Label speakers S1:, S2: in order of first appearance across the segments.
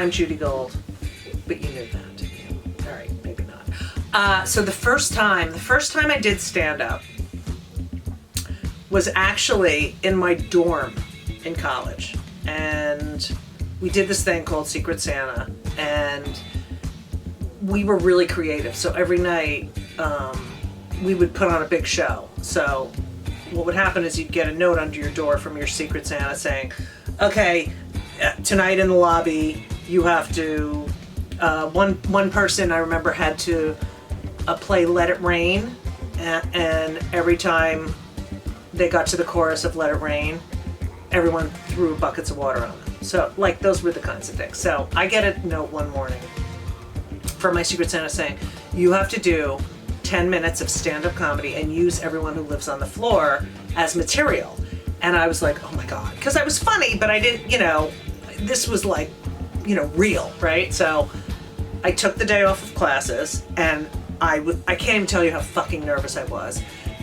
S1: I'm Judy Gold, but you knew that, didn't you? All right, maybe not. So the first time I did stand-up was actually in my dorm in college. And we did this thing called Secret Santa, and we were really creative. So every night we would put on a big show. So what would happen is you'd get a note under your door from your Secret Santa saying, okay, tonight in the lobby you have to, one person I remember had to play Let It Rain, and every time they got to the chorus of Let It Rain, everyone threw buckets of water on them. So like those were the kinds of things. So I get a note one morning from my Secret Santa saying, you have to do 10 minutes of stand-up comedy and use everyone who lives on the floor as material. And I was like, oh my God, because I was funny, but I didn't, this was like, real, right? So I took the day off of classes, and I can't even tell you how fucking nervous I was.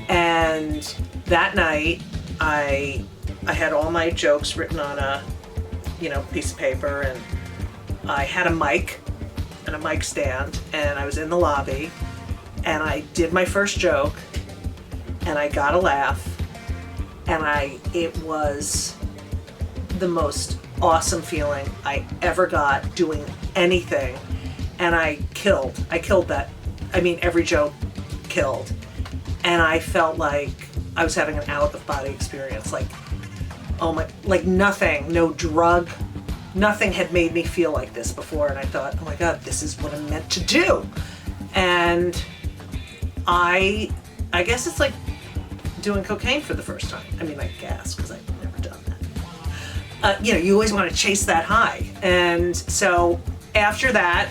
S1: And that night, I had all my jokes written on a, piece of paper, and I had a mic and a mic stand, and I was in the lobby, and I did my first joke, and I got a laugh, and it was the most awesome feeling I ever got doing anything, and I killed that. I mean, every joke killed, and I felt like I was having an out-of-body experience, like nothing, no drug, nothing had made me feel like this before, and I thought, oh my God, this is what I'm meant to do. And I guess it's like doing cocaine for the first time. I mean, I guess, because I've never done that. You always want to chase that high. And so after that,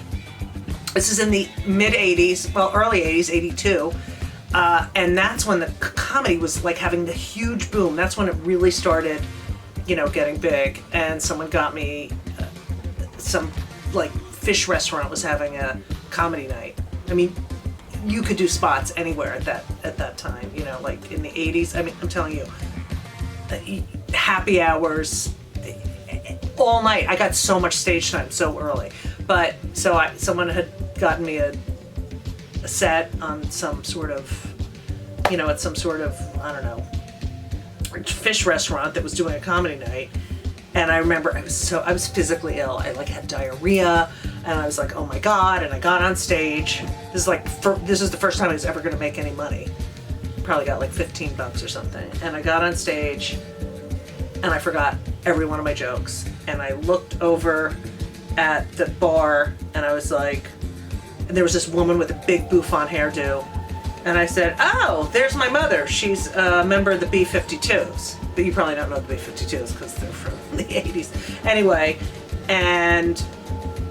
S1: this is in the mid-'80s, well, early 80s, 82, and that's when the comedy was like having the huge boom. That's when it really started, getting big. And someone got me some like fish restaurant was having a comedy night. I mean, you could do spots anywhere at that time, like in the 80s. I mean, I'm telling you, happy hours all night. I got so much stage time so early. But so someone had gotten me a set on some sort of, at some sort of, I don't know, fish restaurant that was doing a comedy night. And I remember I was physically ill. I like had diarrhea, and I was like, oh my God. And I got on stage. This is the first time I was ever going to make any money. Probably got like $15 or something. And I got on stage, and I forgot every one of my jokes. And I looked over at the bar, and I was like, and there was this woman with a big bouffant hairdo. And I said, oh, there's my mother. She's a member of the B-52s. But you probably don't know the B-52s because they're from the 80s. Anyway, and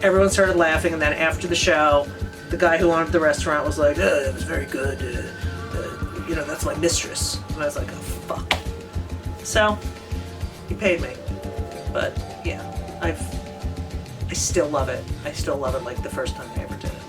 S1: everyone started laughing. And then after the show, the guy who owned the restaurant was like, oh, that was very good. That's my mistress. And I was like, oh, fuck. So he paid me. But yeah, I still love it. I still love it like the first time I ever did it.